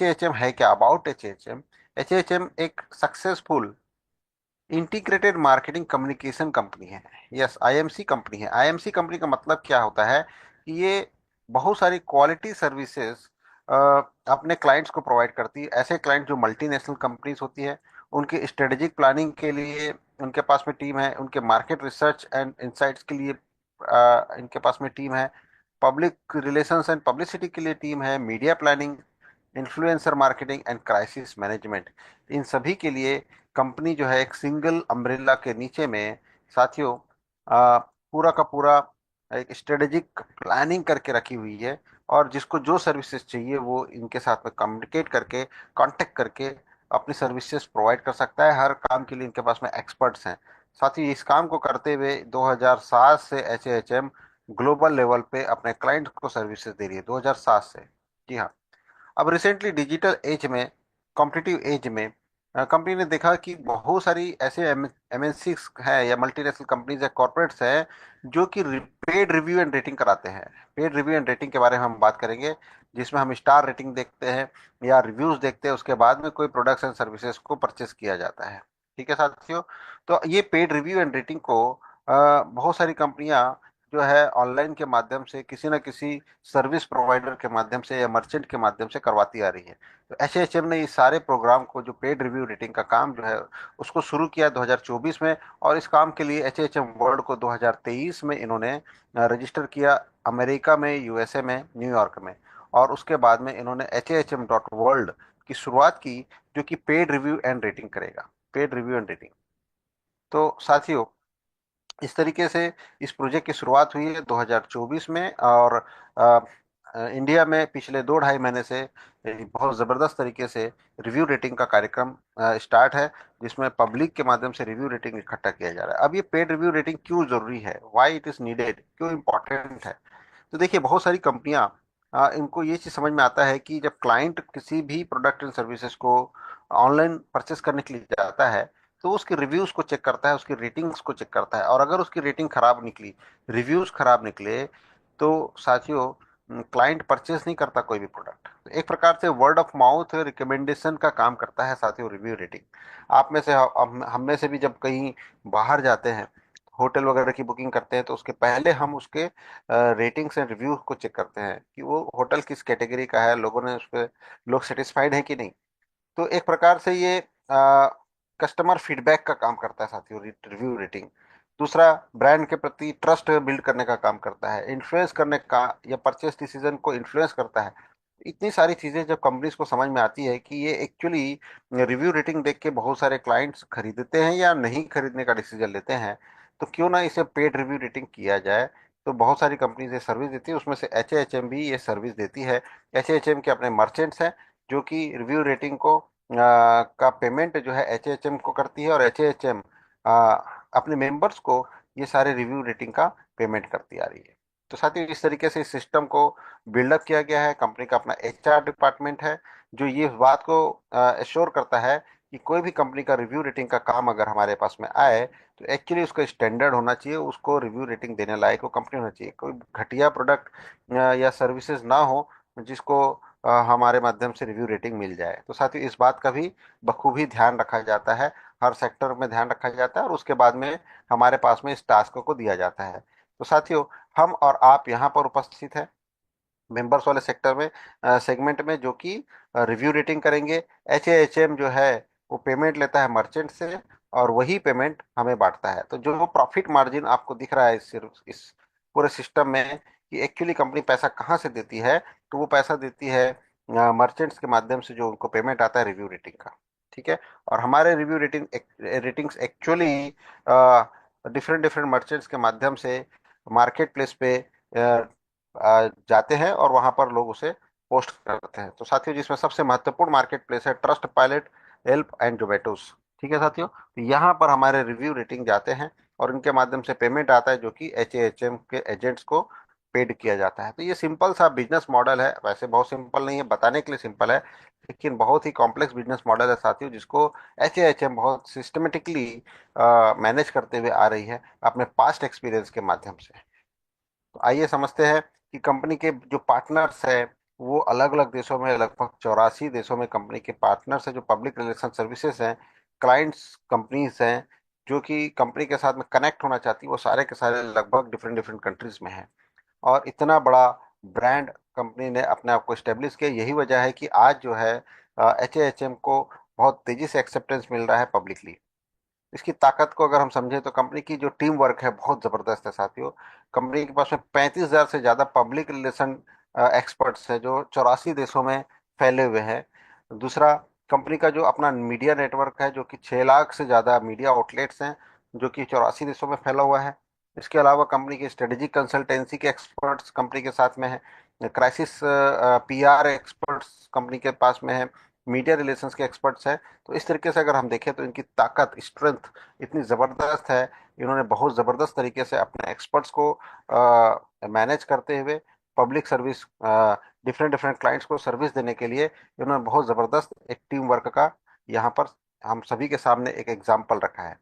H M है क्या, about H H M एक successful integrated marketing communication company है। यस, आईएमसी कंपनी है। आईएमसी कंपनी का मतलब क्या होता है कि ये बहुत सारी क्वालिटी सर्विसेज अपने क्लाइंट्स को प्रोवाइड करती है। ऐसे क्लाइंट जो मल्टीनेशनल कंपनीज होती है, उनकी स्ट्रेटेजिक प्लानिंग के लिए उनके पास में टीम है, उनके मार्केट रिसर्च एंड इंसाइट्स के लिए इनके पास में टीम है, पब्लिक रिलेशंस एंड पब्लिसिटी के लिए टीम है, media planning, influencer marketing and crisis management, इन सभी के लिए कंपनी जो है एक सिंगल अम्ब्रेला के नीचे में साथियों पूरा का पूरा एक स्ट्रेटेजिक प्लानिंग करके रखी हुई है। और जिसको जो सर्विसेज चाहिए वो इनके साथ में कम्युनिकेट करके, कांटेक्ट करके अपनी सर्विसेज प्रोवाइड कर सकता है। हर काम के लिए इनके पास में एक्सपर्ट्स हैं। साथ ही इस काम को करते हुए 2007 से एच एम ग्लोबल लेवल पे अपने क्लाइंट को सर्विसेज दे रही है, 2007 से। जी हाँ। अब रिसेंटली डिजिटल एज में, कॉम्पिटिटिव एज में कंपनी ने देखा कि बहुत सारी ऐसे एमएनसी हैं या मल्टीनेशनल कंपनीज या कॉर्पोरेट्स हैं जो कि पेड रिव्यू एंड रेटिंग कराते हैं। पेड रिव्यू एंड रेटिंग के बारे में हम बात करेंगे, जिसमें हम स्टार रेटिंग देखते हैं या रिव्यूज देखते हैं, उसके बाद में कोई प्रोडक्ट्स एंड सर्विसेज को परचेस किया जाता है। ठीक है साथियों। तो ये पेड रिव्यू एंड रेटिंग को बहुत सारी कंपनियां जो है ऑनलाइन के माध्यम से, किसी न किसी सर्विस प्रोवाइडर के माध्यम से या मर्चेंट के माध्यम से करवाती आ रही है। तो एचएचएम ने इस सारे प्रोग्राम को, जो पेड रिव्यू रेटिंग का काम जो है, उसको शुरू किया 2024 में। और इस काम के लिए एचएचएम वर्ल्ड को 2023 में इन्होंने रजिस्टर किया, अमेरिका में, यूएसए में, न्यूयॉर्क में। और उसके बाद में इन्होंने HHM.World की शुरुआत की, जो कि पेड रिव्यू एंड रेटिंग करेगा, पेड रिव्यू एंड रेटिंग। तो साथियों, इस तरीके से इस प्रोजेक्ट की शुरुआत हुई है 2024 में। और अ, इंडिया में पिछले 2 ढाई महीने से बहुत ज़बरदस्त तरीके से रिव्यू रेटिंग का कार्यक्रम स्टार्ट है, जिसमें पब्लिक के माध्यम से रिव्यू रेटिंग इकट्ठा किया जा रहा है। अब ये पेड रिव्यू रेटिंग क्यों जरूरी है, वाई इट इज़ नीडेड, क्यों इम्पोर्टेंट है? तो देखिए, बहुत सारी कंपनियां इनको ये चीज़ समझ में आता है कि जब क्लाइंट किसी भी प्रोडक्ट एंड सर्विसेज को ऑनलाइन परचेस करने के लिए जाता है, तो उसके रिव्यूज को चेक करता है, उसकी रेटिंग्स को चेक करता है। और अगर उसकी रेटिंग खराब निकली, रिव्यूज खराब निकले, तो साथियों क्लाइंट परचेस नहीं करता कोई भी प्रोडक्ट। एक प्रकार से वर्ड ऑफ माउथ रिकमेंडेशन का काम करता है साथियों रिव्यू रेटिंग। आप में से, हम में से भी जब कहीं बाहर जाते हैं, होटल वगैरह की बुकिंग करते हैं, तो उसके पहले हम उसके रेटिंग्स एंड रिव्यूज को चेक करते हैं कि वो होटल किस कैटेगरी का है, लोगों ने उस पर, लोग सेटिस्फाइड है कि नहीं। तो एक प्रकार से ये कस्टमर फीडबैक का काम करता है साथियों, रिव्यू रेटिंग। दूसरा, ब्रांड के प्रति ट्रस्ट बिल्ड करने का काम करता है, इन्फ्लुएंस करने का, या परचेस डिसीजन को इन्फ्लुएंस करता है। इतनी सारी चीजें जब कंपनीज को समझ में आती है कि ये एक्चुअली रिव्यू रेटिंग देख के बहुत सारे क्लाइंट्स खरीदते हैं या नहीं खरीदने का डिसीजन लेते हैं, तो क्यों ना इसे पेड रिव्यू रेटिंग किया जाए। तो बहुत सारी कंपनीज ये सर्विस देती है, उसमें से एच भी ये सर्विस देती है। एच के अपने मर्चेंट्स हैं जो कि रिव्यू रेटिंग को का पेमेंट जो है एच को करती है, और एच अपने मेंबर्स को ये सारे रिव्यू रेटिंग का पेमेंट करती आ रही है। तो साथियों, इस तरीके से इस सिस्टम को बिल्डअप किया गया है। कंपनी का अपना डिपार्टमेंट है, जो ये बात को एश्योर करता है कि कोई भी कंपनी का रिव्यू रेटिंग का काम अगर हमारे पास में आए, तो एक्चुअली उसका स्टैंडर्ड होना चाहिए, उसको रिव्यू रेटिंग देने लायक वो कंपनी होना चाहिए। कोई घटिया प्रोडक्ट या सर्विसेज ना हो जिसको हमारे माध्यम से रिव्यू रेटिंग मिल जाए। तो साथियों, इस बात का भी बखूबी ध्यान रखा जाता है, हर सेक्टर में ध्यान रखा जाता है, और उसके बाद में हमारे पास में इस टास्क को दिया जाता है। तो साथियों, हम और आप यहाँ पर उपस्थित हैं मेंबर्स वाले सेक्टर में, सेगमेंट में, जो कि रिव्यू रेटिंग करेंगे। एच जो है वो पेमेंट लेता है मर्चेंट से, और वही पेमेंट हमें बांटता है। तो जो प्रॉफिट मार्जिन आपको दिख रहा है इस पूरे सिस्टम में, कि एक्चुअली कंपनी पैसा कहाँ से देती है, तो वो पैसा देती है मर्चेंट्स के माध्यम से, जो उनको पेमेंट आता है रिव्यू रेटिंग का। ठीक है। और हमारे review ratings actually different different merchants के माध्यम से मार्केट प्लेस पे जाते हैं, और वहां पर लोग उसे पोस्ट करते हैं। तो साथियों, जिसमें सबसे महत्वपूर्ण मार्केट प्लेस है ट्रस्ट पायलट, हेल्प एंड जोमेटोस। ठीक है साथियों, तो यहाँ पर हमारे रिव्यू रेटिंग जाते हैं, और इनके माध्यम से पेमेंट आता है, जो कि एच के एजेंट्स को पेड किया जाता है। तो ये सिंपल सा बिजनेस मॉडल है। वैसे बहुत सिंपल नहीं है, बताने के लिए सिंपल है, लेकिन बहुत ही कॉम्प्लेक्स बिजनेस मॉडल है साथियों, जिसको एच बहुत सिस्टमेटिकली मैनेज करते हुए आ रही है अपने पास्ट एक्सपीरियंस के माध्यम से। तो आइए समझते हैं कि कंपनी के जो पार्टनर्स है वो अलग अलग देशों में, लगभग 84 देशों में कंपनी के पार्टनर्स हैं, जो पब्लिक रिलेशन सर्विसेज हैं, क्लाइंट्स कंपनीज हैं, जो कि कंपनी के साथ में कनेक्ट होना चाहती है, वो सारे के सारे लगभग डिफरेंट डिफरेंट कंट्रीज में हैं। और इतना बड़ा ब्रांड कंपनी ने अपने आप को स्टेब्लिश किया, यही वजह है कि आज जो है HAHM को बहुत तेजी से एक्सेप्टेंस मिल रहा है पब्लिकली। इसकी ताकत को अगर हम समझें तो कंपनी की जो टीम वर्क है बहुत जबरदस्त है साथियों। कंपनी के पास में 35,000 से ज्यादा पब्लिक रिलेशन एक्सपर्ट्स हैं, जो 84 देशों में फैले हुए हैं। दूसरा, कंपनी का जो अपना मीडिया नेटवर्क है, जो कि 6 लाख से ज्यादा मीडिया आउटलेट्स हैं, जो कि 84 देशों में फैला हुआ है। इसके अलावा कंपनी के स्ट्रेटेजिक कंसल्टेंसी के एक्सपर्ट्स कंपनी के साथ में है, क्राइसिस PR एक्सपर्ट्स कंपनी के पास में है, मीडिया रिलेशंस के एक्सपर्ट्स हैं। तो इस तरीके से अगर हम देखें तो इनकी ताकत, स्ट्रेंथ इतनी ज़बरदस्त है। इन्होंने बहुत ज़बरदस्त तरीके से अपने एक्सपर्ट्स को मैनेज करते हुए public service, different different clients को सर्विस देने के लिए इन्होंने बहुत ज़बरदस्त एक टीम वर्क का यहाँ पर हम सभी के सामने एक एग्जाम्पल रखा है।